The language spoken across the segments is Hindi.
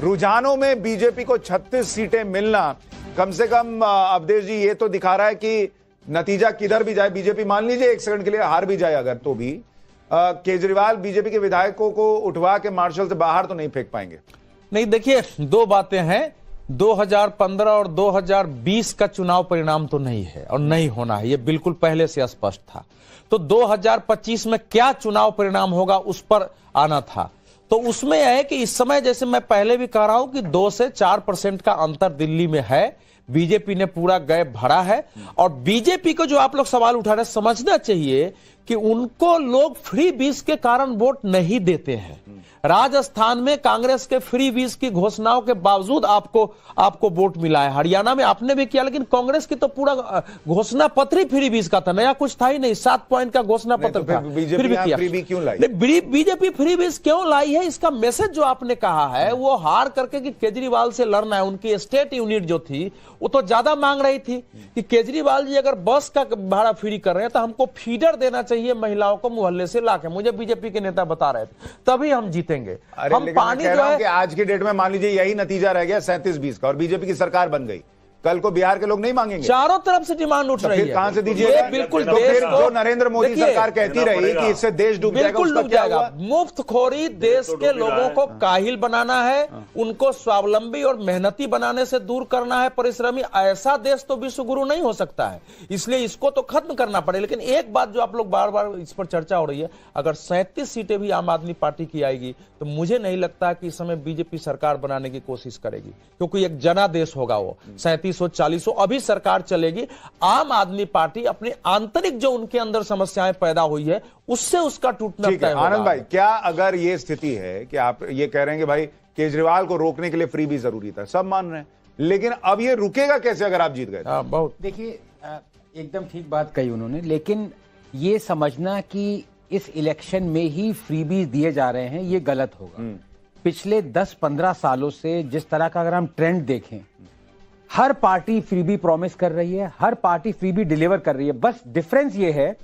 रुझानों में बीजेपी को 36 सीटें मिलना कम से कम अवधेश जी ये तो दिखा रहा है कि नतीजा किधर भी जाए, बीजेपी मान लीजिए एक सेकंड के लिए हार भी जाए अगर, तो भी केजरीवाल बीजेपी के विधायकों को उठवा के मार्शल से बाहर तो नहीं फेंक पाएंगे। नहीं, देखिए दो बातें हैं, 2015 और 2020 का चुनाव परिणाम तो नहीं है और नहीं होना है, ये बिल्कुल पहले से स्पष्ट था। तो 2025 में क्या चुनाव परिणाम होगा उस पर आना था। तो उसमें यह है कि इस समय जैसे मैं पहले भी कह रहा हूं कि 2 से 4% का अंतर दिल्ली में है, बीजेपी ने पूरा गैप भरा है। और बीजेपी को जो आप लोग सवाल उठा रहे हैं, समझना चाहिए कि उनको लोग फ्री बीज के कारण वोट नहीं देते हैं। राजस्थान में कांग्रेस के फ्री बीज की घोषणाओं के बावजूद आपको वोट मिला है, हरियाणा में आपने भी किया, लेकिन कांग्रेस की तो पूरा घोषणा पत्र ही फ्री बीज का था, नया कुछ था ही नहीं, 7 पॉइंट का घोषणा पत्र था। बीजेपी फ्री बीज क्यों लाई? बीजेपी फ्री बीज क्यों लाई है, इसका मैसेज जो आपने कहा है वो हार करके कि केजरीवाल से लड़ना है। उनकी स्टेट यूनिट जो थी वो तो ज्यादा मांग रही थी कि केजरीवाल जी अगर बस का भाड़ा फ्री कर रहे हैं तो हमको फीडर देना चाहिए महिलाओं को मोहल्ले से लाके, मुझे बीजेपी के नेता बता रहे थे, तभी हम जीतेंगे। हम पानी जो है कि आज की डेट में मान लीजिए यही नतीजा रह गया 37-20 का और बीजेपी की सरकार बन गई, कल को बिहार के लोग नहीं मांगेंगे। चारों तरफ से डिमांड उठ रही है, कहां से दीजिए? बिल्कुल तो फिर जो नरेंद्र मोदी सरकार कहती रही कि इससे देश डूब जाएगा, बिल्कुल डूब जाएगा। मुफ्तखोरी देश के लोगों को काहिल बनाना है, उनको स्वावलंबी और मेहनती बनाने से दूर करना है, परिश्रमी। ऐसा देश तो विश्व गुरु नहीं हो सकता है, इसलिए इसको तो खत्म करना पड़ेगा। लेकिन एक बात जो आप लोग बार बार इस पर चर्चा हो रही है, अगर 37 सीटें भी आम आदमी पार्टी की आएगी तो मुझे नहीं लगता कि इस समय बीजेपी सरकार बनाने की कोशिश करेगी, क्योंकि एक जनादेश होगा वो 37 हो 40 हो, अभी सरकार चलेगी। आम आदमी पार्टी अपनी आंतरिक जो उनके अंदर समस्याएं पैदा हुई है उससे उसका टूटना तय होगा। आनंद भाई, क्या अगर ये स्थिति है कि आप ये कह रहे हैं कि भाई केजरीवाल को रोकने के लिए फ्री भी जरूरी था, सब मान रहे हैं, लेकिन अब ये रुकेगा कैसे अगर आप जीत गए? बहुत देखिए, एकदम ठीक बात कही उन्होंने, लेकिन ये समझना कि इस इलेक्शन में ही फ्रीबीज दिए जा रहे हैं ये गलत होगा। पिछले 10-15 सालों से जिस तरह का अगर हम ट्रेंड देखें, हर पार्टी फ्रीबी प्रॉमिस कर रही है, हर पार्टी फ्रीबी डिलीवर कर रही है। बस डिफरेंस ये है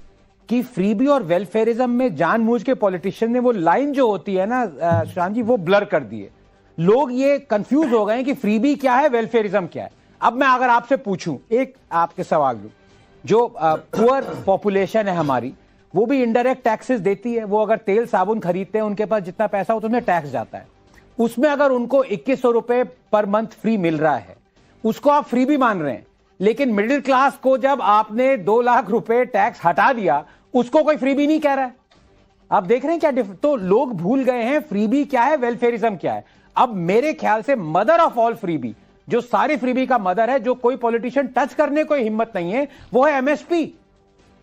कि फ्रीबी और वेलफेयरिज्म में जानबूझ के पॉलिटिशियन ने वो लाइन जो होती है ना सुशांत जी, वो ब्लर कर दी है। लोग ये कंफ्यूज हो गए हैं कि फ्रीबी क्या है, वेलफेयरिज्म क्या है। अब मैं अगर आपसे पूछूं, एक आपके सवाल लूं, जो पुअर पॉपुलेशन है हमारी, वो भी इनडायरेक्ट टैक्सेस देती है। वो अगर तेल साबुन खरीदते हैं, उनके पास जितना पैसा होता है उसमें टैक्स जाता है। उसमें अगर उनको 2100 रुपए पर मंथ फ्री मिल रहा है, उसको आप फ्री भी मान रहे हैं। लेकिन मिडिल क्लास को जब आपने 2 लाख रुपए टैक्स हटा दिया, उसको कोई फ्री भी नहीं कह रहा है। आप देख रहे हैं क्या तो लोग भूल गए हैं फ्रीबी क्या है, वेलफेयरिज्म क्या है। अब मेरे ख्याल से मदर ऑफ ऑल फ्रीबी, जो सारी फ्रीबी का मदर है, जो कोई पॉलिटिशियन टच करने को हिम्मत नहीं है, वो है एमएसपी।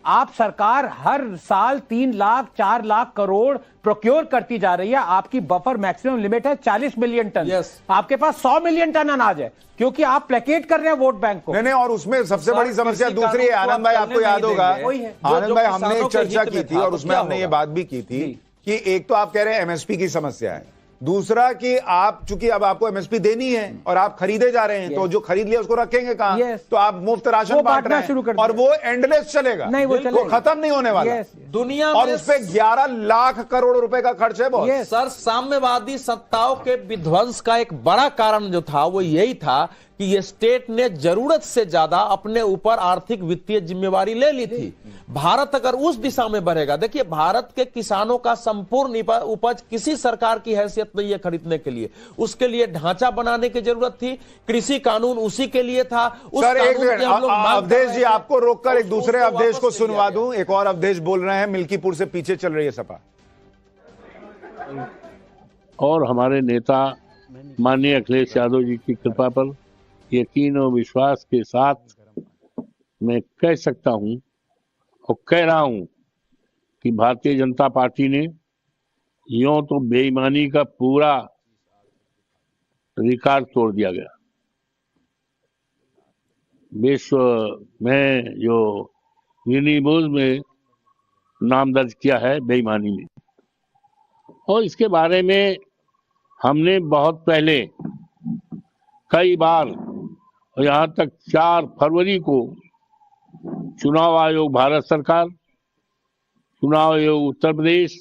आप सरकार हर साल 3 लाख 4 लाख करोड़ प्रोक्योर करती जा रही है। आपकी बफर मैक्सिमम लिमिट है 40 मिलियन टन। आपके पास 100 मिलियन टन अनाज है, क्योंकि आप प्लेकेट कर रहे हैं वोट बैंक को। नहीं, और उसमें सबसे बड़ी समस्या दूसरी है आनंद भाई, आपको याद होगा आनंद भाई, हमने एक चर्चा की थी और उसमें हमने ये बात भी की थी कि एक तो आप कह रहे हैं एमएसपी की समस्या है, दूसरा कि आप चूंकि अब आपको एमएसपी देनी है और आप खरीदे जा रहे हैं, तो जो खरीद लिया उसको रखेंगे कहां? तो आप मुफ्त राशन बांट रहे हैं और वो एंडलेस चलेगा, नहीं वो खत्म नहीं होने वाला दुनिया और उस पे 11 लाख करोड़ रुपए का खर्च है बहुत। सर, साम्यवादी सत्ताओं के विध्वंस का एक बड़ा कारण जो था वो यही था कि ये स्टेट ने जरूरत से ज्यादा अपने ऊपर आर्थिक वित्तीय जिम्मेवारी ले ली थी। भारत अगर उस दिशा में बढ़ेगा, देखिए भारत के किसानों का संपूर्ण उपज किसी सरकार की हैसियत नहीं है खरीदने के लिए, उसके लिए ढांचा बनाने की जरूरत थी। कृषि कानून उसी के लिए था। सर एक मिनट अवधेश जी, आपको रोककर एक दूसरे अवधेश को सुनवा दूं। एक और अवधेश बोल रहे हैं, मिल्कीपुर से पीछे चल रही है सपा। और हमारे नेता माननीय अखिलेश यादव जी की कृपा पर यकीन और विश्वास के साथ मैं कह सकता हूं और कह रहा हूं कि भारतीय जनता पार्टी ने यूं तो बेईमानी का पूरा रिकॉर्ड तोड़ दिया गया। विश्व में जो यूनिबुल में नाम दर्ज किया है बेईमानी में, और इसके बारे में हमने बहुत पहले कई बार, यहां तक 4 फरवरी को चुनाव आयोग भारत सरकार, चुनाव आयोग उत्तर प्रदेश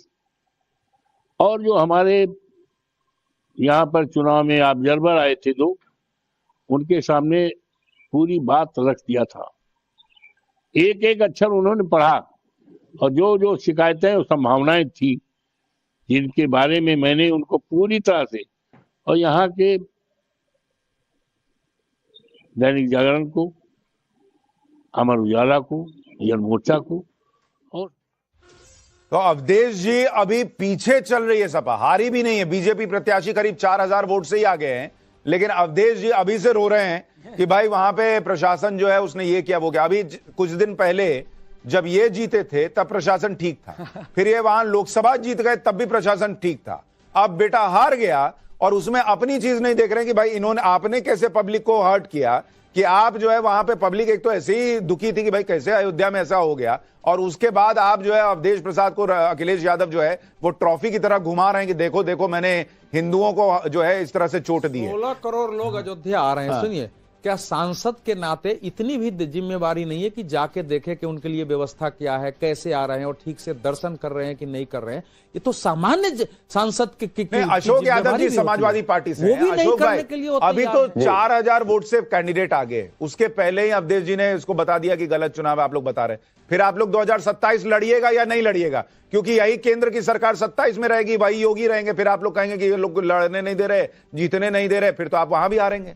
और जो हमारे यहाँ पर चुनाव में ऑब्जर्वर आए थे दो, उनके सामने पूरी बात रख दिया था। एक एक अक्षर उन्होंने पढ़ा और जो जो शिकायतें और संभावनाएं थी जिनके बारे में मैंने उनको पूरी तरह से, और यहाँ के दैनिक जागरण को, अमर उजाला को, जन मोर्चा को, और तो अवधेश जी अभी पीछे चल रही है सपा, हारी भी नहीं है। बीजेपी प्रत्याशी करीब 4000 वोट से ही आगे हैं, लेकिन अवधेश जी अभी से रो रहे हैं कि भाई वहां पे प्रशासन जो है उसने ये किया वो किया। अभी कुछ दिन पहले जब ये जीते थे तब प्रशासन ठीक था, फिर ये वहां लोकसभा जीत गए तब भी प्रशासन ठीक था। अब बेटा हार गया और उसमें अपनी चीज नहीं देख रहे कि भाई इन्होंने, आपने कैसे पब्लिक को हर्ट किया कि आप जो है वहां पे पब्लिक एक तो ऐसे ही दुखी थी कि भाई कैसे अयोध्या में ऐसा हो गया, और उसके बाद आप जो है अवधेश प्रसाद को, अखिलेश यादव जो है वो ट्रॉफी की तरह घुमा रहे हैं कि देखो देखो मैंने हिंदुओं को जो है इस तरह से चोट दी है। 16 करोड़ लोग अयोध्या आ रहे हैं। सुनिए, क्या सांसद के नाते इतनी भी जिम्मेवारी नहीं है कि जाके देखे कि उनके लिए व्यवस्था क्या है, कैसे आ रहे हैं और ठीक से दर्शन कर रहे हैं कि नहीं कर रहे हैं? ये तो सामान्य सांसद अशोक यादव जी समाजवादी पार्टी से, अशोक भाई अभी तो 4000 वोट से कैंडिडेट आगे, उसके पहले ही अवधेश जी ने इसको बता दिया कि गलत चुनाव आप लोग बता रहे हैं। फिर आप लोग 2027 लड़िएगा या नहीं लड़िएगा? क्योंकि यही केंद्र की सरकार 27 में रहेगी, वही योगी रहेंगे, फिर आप लोग कहेंगे कि ये लोग लड़ने नहीं दे रहे, जीतने नहीं दे रहे, फिर तो आप वहां भी हारेंगे।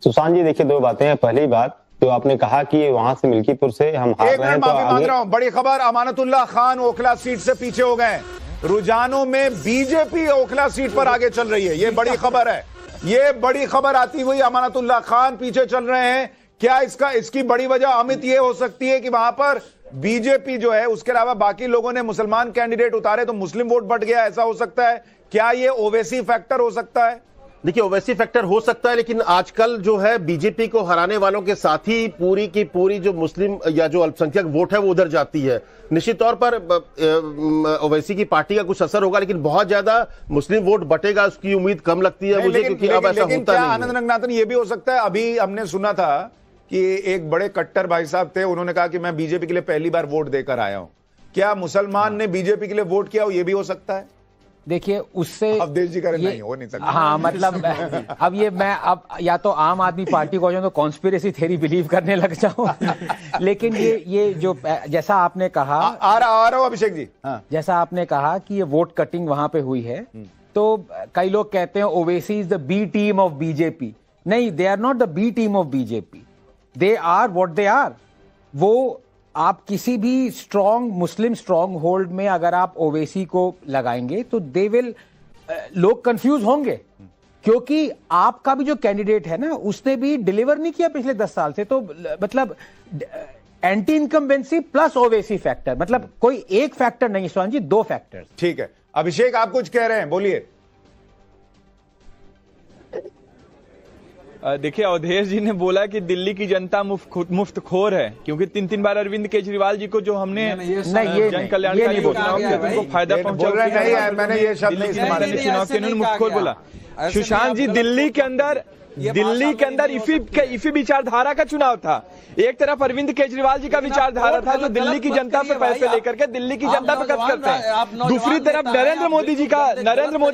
सुशांत जी देखिए, दो बातें हैं। पहली बात तो आपने कहा कि वहां से मिल्कीपुर से हम हार रहे हैं, तो माफी मांग रहा हूं, बड़ी खबर, अमानतुल्लाह खान ओखला सीट से पीछे हो गए। रुझानों में बीजेपी ओखला सीट पर आगे चल रही है, ये बड़ी खबर है। ये बड़ी खबर आती हुई अमानतुल्लाह खान पीछे चल रहे हैं। क्या इसकी बड़ी वजह अमित ये हो सकती है कि वहां पर बीजेपी जो है उसके अलावा बाकी लोगों ने मुसलमान कैंडिडेट उतारे तो मुस्लिम वोट बढ़ गया, ऐसा हो सकता है? क्या ये ओवैसी फैक्टर हो सकता है? देखिए, ओवैसी फैक्टर हो सकता है, लेकिन आजकल जो है बीजेपी को हराने वालों के साथ ही पूरी की पूरी जो मुस्लिम या जो अल्पसंख्यक वोट है वो उधर जाती है। निश्चित तौर पर ओवैसी की पार्टी का कुछ असर होगा, लेकिन बहुत ज्यादा मुस्लिम वोट बटेगा उसकी उम्मीद कम लगती है मुझे, क्योंकि अब ऐसा होता नहीं है। आनंद रंगनाथन, ये भी हो सकता है, अभी हमने सुना था कि एक बड़े कट्टर भाई साहब थे, उन्होंने कहा कि मैं बीजेपी के लिए पहली बार वोट देकर आया हूं। क्या मुसलमान ने बीजेपी के लिए वोट किया हो? ये भी हो सकता है। देखिए, उससे अवधेश जी करे नहीं हो नहीं सकता। हाँ, मतलब अब ये मैं अब या तो आम आदमी पार्टी को तो कॉन्स्पिरेसी थ्योरी बिलीव करने लग जाऊं लेकिन ये जो जैसा आपने कहा, आ रहा हूं अभिषेक जी, जैसा आपने कहा कि ये वोट कटिंग वहां पे हुई है, तो कई लोग कहते हैं Owaisi is the B team of BJP. नहीं, they are not the B team of BJP, they are what they are. वो आप किसी भी स्ट्रॉन्ग मुस्लिम स्ट्रॉन्ग होल्ड में अगर आप ओवैसी को लगाएंगे तो दे विल, लोग कंफ्यूज होंगे, क्योंकि आपका भी जो कैंडिडेट है ना उसने भी डिलीवर नहीं किया पिछले 10 साल से। तो मतलब anti incumbency plus Owaisi factor, मतलब कोई एक फैक्टर नहीं सुशांत जी, दो फैक्टर। ठीक है, अभिषेक आप कुछ कह रहे हैं, बोलिए। देखिए, अवधेश जी ने बोला कि दिल्ली की जनता मुफ्तखोर है, क्योंकि 3 बार अरविंद केजरीवाल जी को जो हमने जन कल्याणकारी योजनाओं के उनको फायदा पहुंचा, मैंने ये शब्द नहीं इस्तेमाल किया, चुनाव के उन्होंने मुफ्तखोर बोला। सुशांत जी, दिल्ली के अंदर इफी विचारधारा का चुनाव था। एक तरफ अरविंद केजरीवाल जी का विचारधारा था जो दिल्ली की जनता पे पैसे लेकर के दिल्ली की जनता पे खर्च करते हैं। दूसरी तरफ नरेंद्र मोदी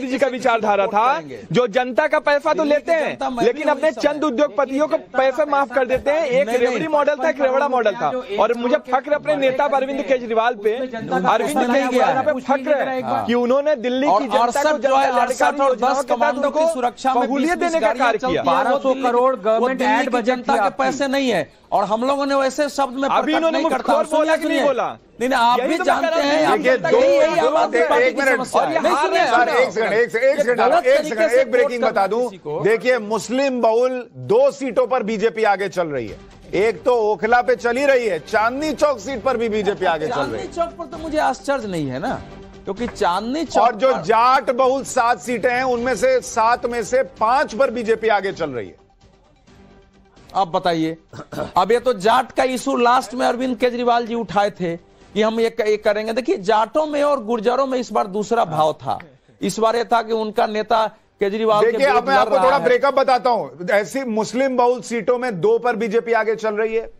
जी का विचारधारा था जो जनता का पैसा तो लेते हैं लेकिन अपने चंद उद्योगपतियों को पैसे माफ कर देते हैं। एक रेवड़ी मॉडल था, एक रेवड़ा मॉडल था। और मुझे फक्र अपने नेता अरविंद केजरीवाल पे, फक्र है कि उन्होंने दिल्ली की जनता को सहूलियत देने का कार्य किया। 1200 करोड़ गवर्नमेंट एड बजट जनता के पैसे नहीं है, और हम लोगों ने वैसे शब्द में अभी इन्होंने मुफ्तखोर बोला कि नहीं बोला? नहीं, आप भी जानते हैं। एक ब्रेकिंग बता दूं, देखिए मुस्लिम बहुल 2 सीटों पर बीजेपी आगे चल रही है। एक तो ओखला पे चली रही है, चांदनी चौक सीट पर भी बीजेपी आगे चल रही है। चांदनी चौक पर तो मुझे आश्चर्य नहीं है ना, क्योंकि चांदनी चौक और जो जाट बहुल 7 सीटें हैं उनमें से 7 में से 5 पर बीजेपी आगे चल रही है। अब बताइए, अब ये तो जाट का इशू लास्ट में अरविंद केजरीवाल जी उठाए थे कि हम ये करेंगे। देखिए, जाटों में और गुर्जरों में इस बार दूसरा भाव था। इस बार ये था कि उनका नेता केजरीवाल, देखिए अब मैं आपको थोड़ा ब्रेकअप बताता हूं। ऐसी मुस्लिम बहुल सीटों में 2 पर बीजेपी आगे चल रही है,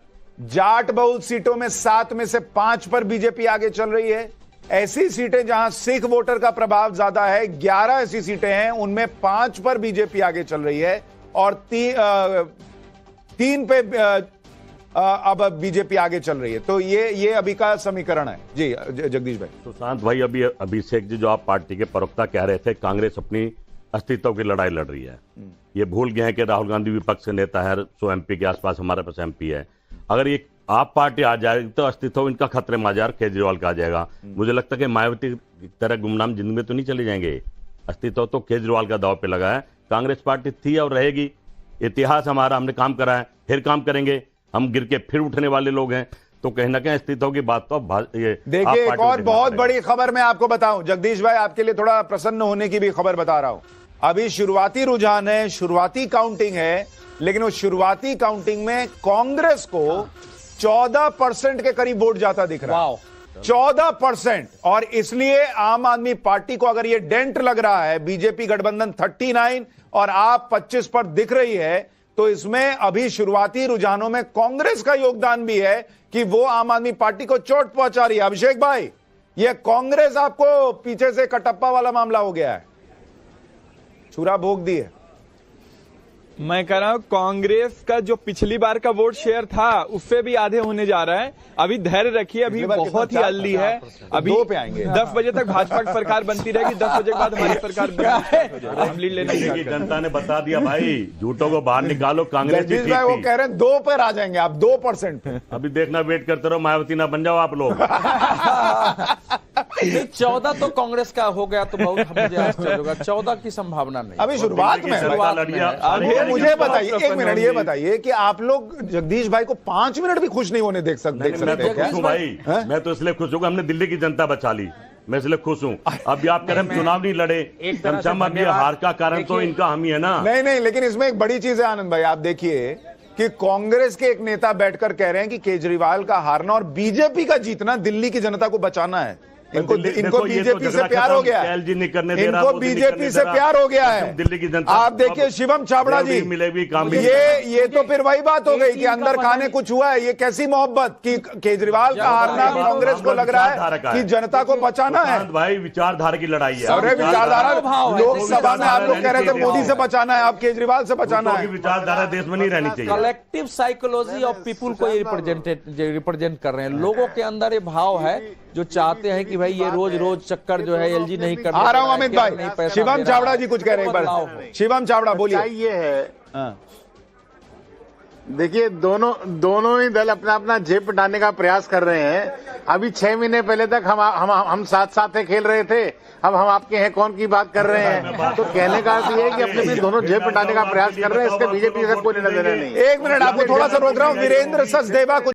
जाट बहुल सीटों में 7 में से 5 पर बीजेपी आगे चल रही है, ऐसी सीटें जहां सिख वोटर का प्रभाव ज्यादा है, 11 ऐसी सीटें हैं, उनमें 5 पर बीजेपी आगे चल रही है और 3 पे अब बीजेपी आगे चल रही है। तो ये अभी का समीकरण है। जी जगदीश भाई। सुशांत भाई, अभी अभिषेक जी जो आप पार्टी के प्रवक्ता कह रहे थे, कांग्रेस अपनी अस्तित्व की लड़ाई लड़ रही है। ये भूल गए हैं कि राहुल गांधी विपक्ष नेता है, 100 MP के आसपास हमारे पास MP है। अगर ये आप पार्टी आ जाएगी तो अस्तित्व इनका खतरे में आ जाएगा, केजरीवाल का आ जाएगा। मुझे लगता है कि मायावती की तरह गुमनाम जिंदगी में तो नहीं चले जाएंगे। अस्तित्व तो केजरीवाल का दाव पे लगा है। कांग्रेस पार्टी थी और रहेगी। इतिहास हमारा, हमने काम करा है, फिर काम करेंगे। हम गिर के फिर उठने वाले लोग हैं। तो कहीं ना कहीं अस्तित्व की बात तो ये देखिए, एक और बहुत बड़ी खबर मैं आपको बताऊं जगदीश भाई, आपके लिए थोड़ा प्रसन्न होने की भी खबर बता रहा हूं। अभी शुरुआती रुझान है, शुरुआती काउंटिंग है, लेकिन उस शुरुआती काउंटिंग में कांग्रेस को 14% के करीब वोट जाता दिख रहा है। 14%। और इसलिए आम आदमी पार्टी को अगर ये डेंट लग रहा है, बीजेपी गठबंधन 39 और आप 25 पर दिख रही है, तो इसमें अभी शुरुआती रुझानों में कांग्रेस का योगदान भी है कि वो आम आदमी पार्टी को चोट पहुंचा रही है। अभिषेक भाई, ये कांग्रेस आपको पीछे से कटप्पा वाला मामला हो गया है, छुरा भोग दी है। मैं कह रहा हूं कांग्रेस का जो पिछली बार का वोट शेयर था उससे भी आधे होने जा रहा है। अभी धैर्य रखिए, अभी बहुत ही अर्ली है। अभी 2 पे आएंगे। 10 बजे तक भाजपा की सरकार बनती रहेगी, 10 बजे के बाद हमारी सरकार हम लीड लेने की जनता ने बता दिया भाई, झूठों को बाहर निकालो। कांग्रेस जगदीश भाई वो कह रहे हैं 2 पर आ जाएंगे आप, 2% पे। अभी देखना, वेट करते रहो, मायावती ना बन जाओ आप लोग। 14 तो कांग्रेस का हो गया तो बहुत मुझे आश्चर्य होगा। 14 की संभावना नहीं, अभी शुरुआत में। मुझे बताइए, 1 मिनट ये बताइए कि आप लोग जगदीश भाई को 5 मिनट भी खुश नहीं होने देख सकते क्या? भाई मैं तो इसलिए खुश हूँ, हमने दिल्ली की जनता बचा ली, मैं इसलिए खुश हूँ। अभी आप कह रहे हैं चुनाव नहीं लड़े, हार का कारण तो इनका हम ही है ना। नहीं, लेकिन इसमें एक बड़ी चीज है आनंद भाई, आप देखिए कि कांग्रेस के एक नेता बैठकर कह रहे हैं कि केजरीवाल का हारना और बीजेपी का जीतना दिल्ली की जनता को बचाना है। इनको बीजेपी से प्यार हो गया है, इनको बीजेपी से प्यार हो गया है। दिल्ली की जनता, आप देखिए शिवम छाबड़ा जी, ये तो फिर वही बात हो गई कि अंदर खाने कुछ हुआ है। ये कैसी मोहब्बत कि केजरीवाल का हारना कांग्रेस को लग रहा है कि जनता को बचाना है। भाई विचारधारा की लड़ाई है। अरे विचारधारा, लोकसभा में आप लोग कह रहे थे मोदी से बचाना है, आप केजरीवाल से बचाना है। विचारधारा देश में नहीं रहनी चाहिए। कलेक्टिव साइकोलॉजी ऑफ पीपुल को रिप्रेजेंट कर रहे हैं। लोगों के अंदर ये भाव है जो चाहते हैं कि भाई ये रोज चक्कर जो है एलजी नहीं करना। आ रहा हूं अमित भाई, शिवम छाबड़ा जी कुछ कह रहे हैं। शिवम छाबड़ा बोलिए। ये है, देखिए दोनों ही दल अपना अपना जेब पिटाने का प्रयास कर रहे हैं। अभी 6 महीने पहले तक हम साथ खेल रहे थे, अब हम आपके हैं कौन की बात कर रहे हैं। तो कहने का अर्थ ये है कि अपने दोनों जेब पिटाने का प्रयास कर रहे हैं। इसके बीजेपी से कोई लेना देना नहीं। 1 मिनट आपको थोड़ा सा रोक रहा हूं। वीरेंद्र सचदेवा